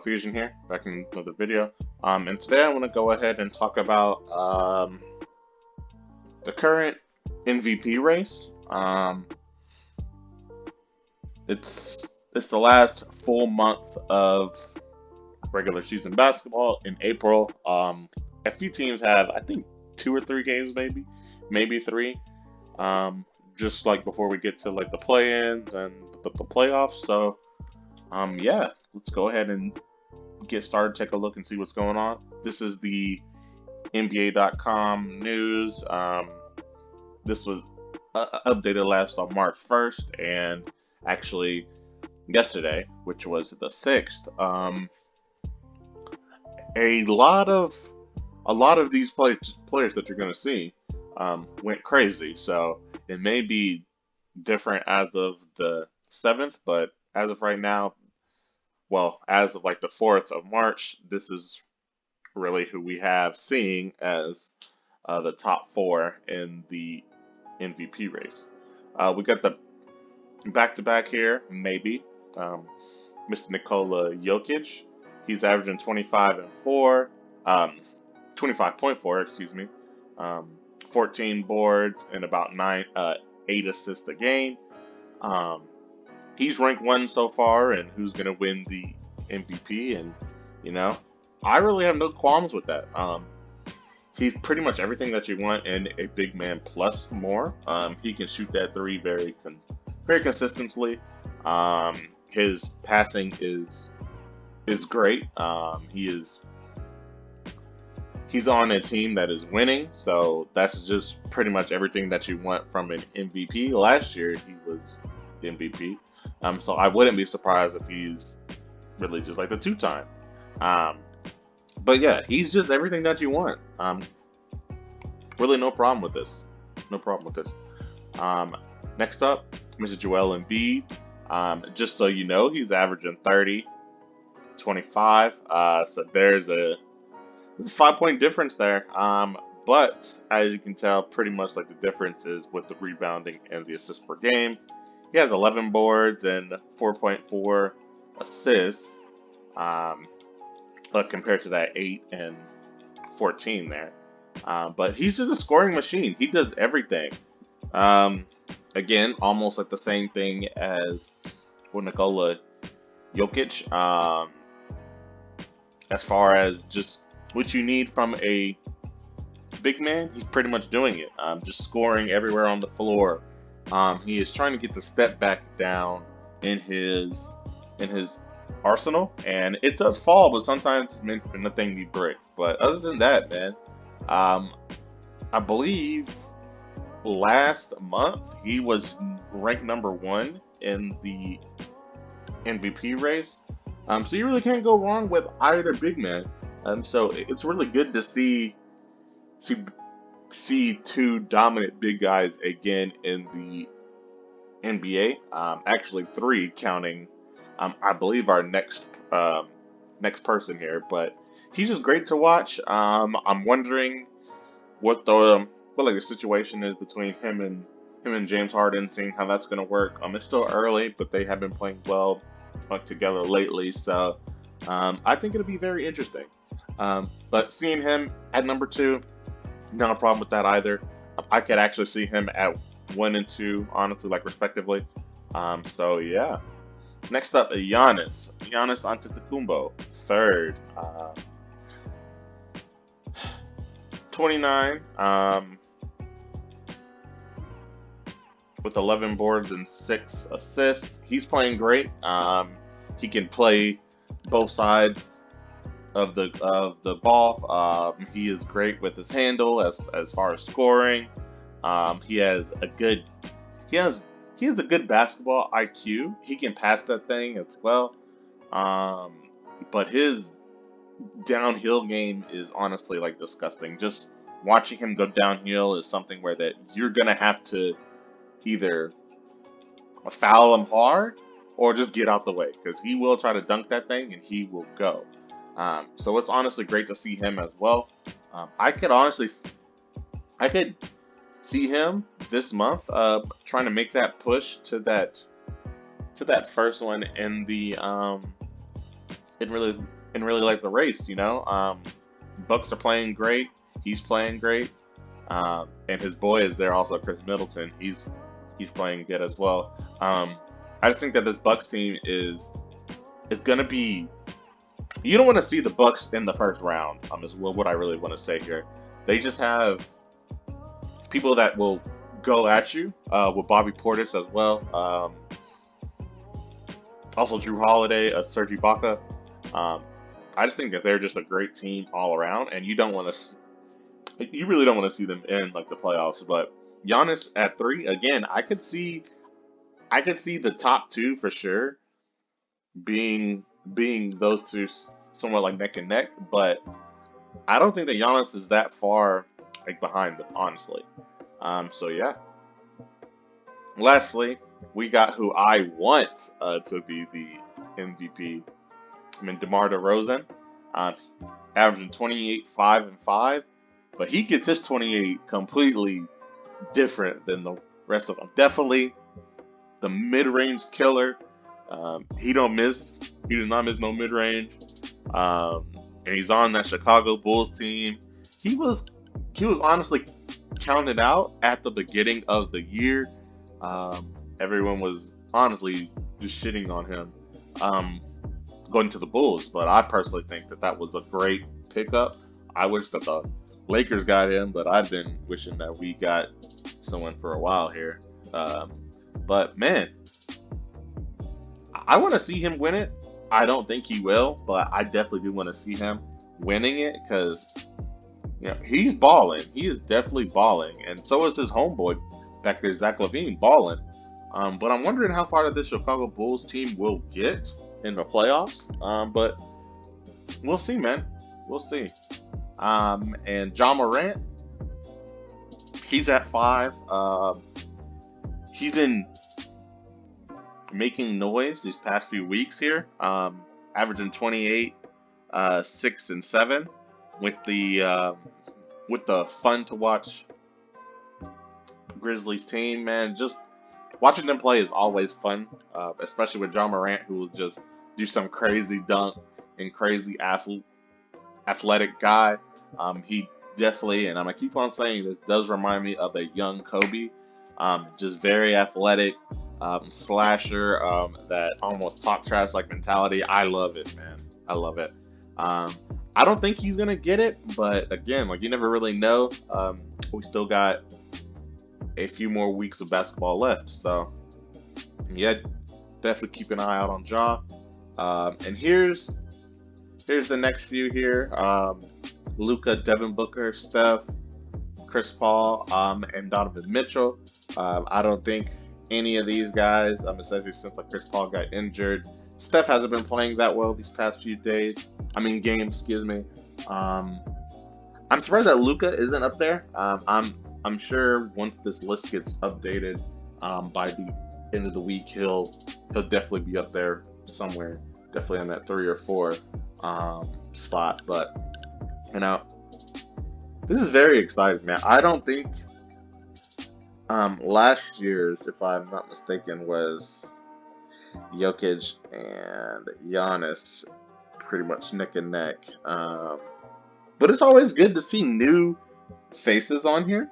Fusion here, back in another video. And today I want to go ahead and talk about the current MVP race. It's the last full month of regular season basketball in April. A few teams have, I think, 2 or 3 games, maybe three. Just like before we get to like the play-ins and the playoffs. So, yeah, let's go ahead and get started, take a look and see what's going on. This is the NBA.com news. This was updated last on March 1st, and actually yesterday, which was the 6th. A lot of these players that you're going to see went crazy. So it may be different as of the 7th, but as of right now, well, as of like the 4th of March, this is really who we have seeing as the top four in the MVP race. We got the back-to-back here, maybe. Mr. Nikola Jokic, he's averaging 25.4, 25.4, excuse me, 14 boards and about 8 assists a game. He's ranked 1 so far, and who's going to win the MVP? And, you know, I really have no qualms with that. He's pretty much everything that you want in a big man plus more. He can shoot that three very consistently. His passing is great. He's on a team that is winning, so that's just pretty much everything that you want from an MVP. Last year, he was the MVP. So I wouldn't be surprised if he's really just like the two-time. But yeah, he's just everything that you want. Really no problem with this. No problem with this. Next up, Mr. Joel Embiid. Just so you know, he's averaging 30, 25. So there's a 5-point difference there. But as you can tell, pretty much like the difference is with the rebounding and the assists per game. He has 11 boards and 4.4 assists, compared to that 8 and 14 there. But he's just a scoring machine. He does everything. Again, almost like the same thing as with Nikola Jokic. As far as just what you need from a big man, he's pretty much doing it. Just scoring everywhere on the floor. He is trying to get the step back down in his arsenal, and it does fall, but sometimes the thing be brick. But other than that, man, I believe last month he was ranked number 1 in the MVP race. So you really can't go wrong with either big man. So it's really good to see 2 dominant big guys again in the NBA. Actually 3 counting, I believe our next person here. But he's just great to watch. I'm wondering what the situation is between him and James Harden, seeing how that's gonna work. It's still early, but they have been playing well together lately. So I think it'll be very interesting. But seeing him at number 2, not a problem with that either. I could actually see him at 1 and 2, honestly, like respectively. So yeah. Next up, Giannis Antetokounmpo, 3rd. 29. With 11 boards and 6 assists. He's playing great. He can play both sides of the ball. He is great with his handle as far as scoring. He has a good basketball IQ. He can pass that thing as well. But his downhill game is honestly like disgusting. Just watching him go downhill is something where that you're gonna have to either foul him hard or just get out the way, because he will try to dunk that thing and he will go. So it's honestly great to see him as well. I could see him this month trying to make that push to that first one in the and really like the race. Bucks are playing great. He's playing great. And his boy is there also, Chris Middleton. He's playing good as well. I just think that this Bucks team is gonna be. You don't want to see the Bucks in the first round. Is what I really want to say here. They just have people that will go at you with Bobby Portis as well. Also Drew Holiday, Serge Ibaka. Um, I just think that they're just a great team all around, and you really don't want to see them in like the playoffs. But Giannis at 3 again, I could see the top two for sure being those two somewhat like neck and neck, but I don't think that Giannis is that far like behind them, honestly. So yeah. Lastly, we got who I want to be the MVP. I mean, DeMar DeRozan, uh, averaging 28, 5 and 5, but he gets his 28 completely different than the rest of them. Definitely the mid-range killer. He don't miss. He does not miss no mid-range. Um, and he's on that Chicago Bulls team. He was he was honestly counted out at the beginning of the year. Everyone was honestly just shitting on him going to the Bulls, but I personally think that that was a great pickup. I wish that the Lakers got him, but I've been wishing that we got someone for a while here. Um, but man, I want to see him win it. I don't think he will, but I definitely do want to see him winning it because he's balling. He is definitely balling, and so is his homeboy back there, Zach LaVine, balling. But I'm wondering how far the Chicago Bulls team will get in the playoffs. But we'll see, man. We'll see. And John Morant, he's at 5. He's been making noise these past few weeks here, averaging 28, 6 and 7, with the fun to watch Grizzlies team. Man, just watching them play is always fun, especially with John Morant, who will just do some crazy dunk and crazy athletic guy. He definitely, and I'm gonna keep on saying this, does remind me of a young Kobe. Just very athletic, slasher, that almost talk trash like mentality. I love it, man. I love it. I don't think he's gonna get it, but again, like you never really know. We still got a few more weeks of basketball left, so yeah, definitely keep an eye out on Ja. And here's the next few here. Luca, Devin Booker, Steph, Chris Paul, and Donovan Mitchell. I don't think any of these guys, especially since like Chris Paul got injured. Steph hasn't been playing that well these past few games, excuse me. I'm surprised that Luca isn't up there. I'm sure once this list gets updated, by the end of the week, he'll definitely be up there somewhere, definitely on that 3 or 4 spot. But this is very exciting, man. I don't think last year's, if I'm not mistaken, was Jokic and Giannis pretty much neck and neck. But it's always good to see new faces on here.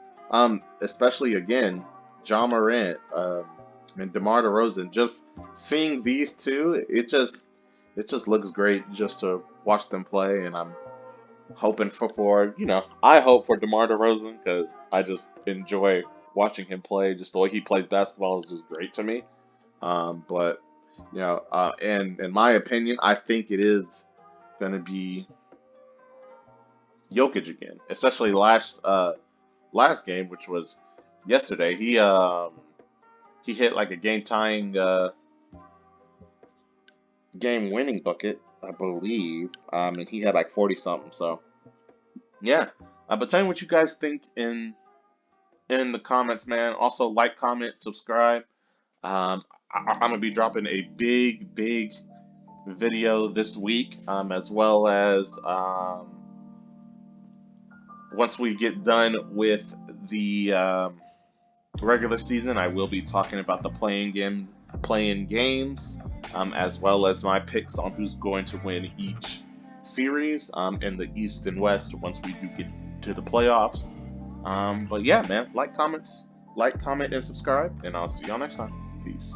Especially again, John Morant, and DeMar DeRozan. Just seeing these two, it just looks great just to watch them play, and I'm hoping I hope for DeMar DeRozan because I just enjoy watching him play. Just the way he plays basketball is just great to me. But and in my opinion, I think it is going to be Jokic again, especially last game, which was yesterday. He hit like a game tying game winning bucket, I believe. And he had like 40 something. So yeah. But tell me what you guys think in the comments, man. Also like, comment, subscribe. I'm gonna be dropping a big video this week, as well as once we get done with the regular season, I will be talking about the playing games, as well as my picks on who's going to win each series in the East and West once we do get to the playoffs. But yeah, man, like, comment, and subscribe, and I'll see y'all next time. Peace.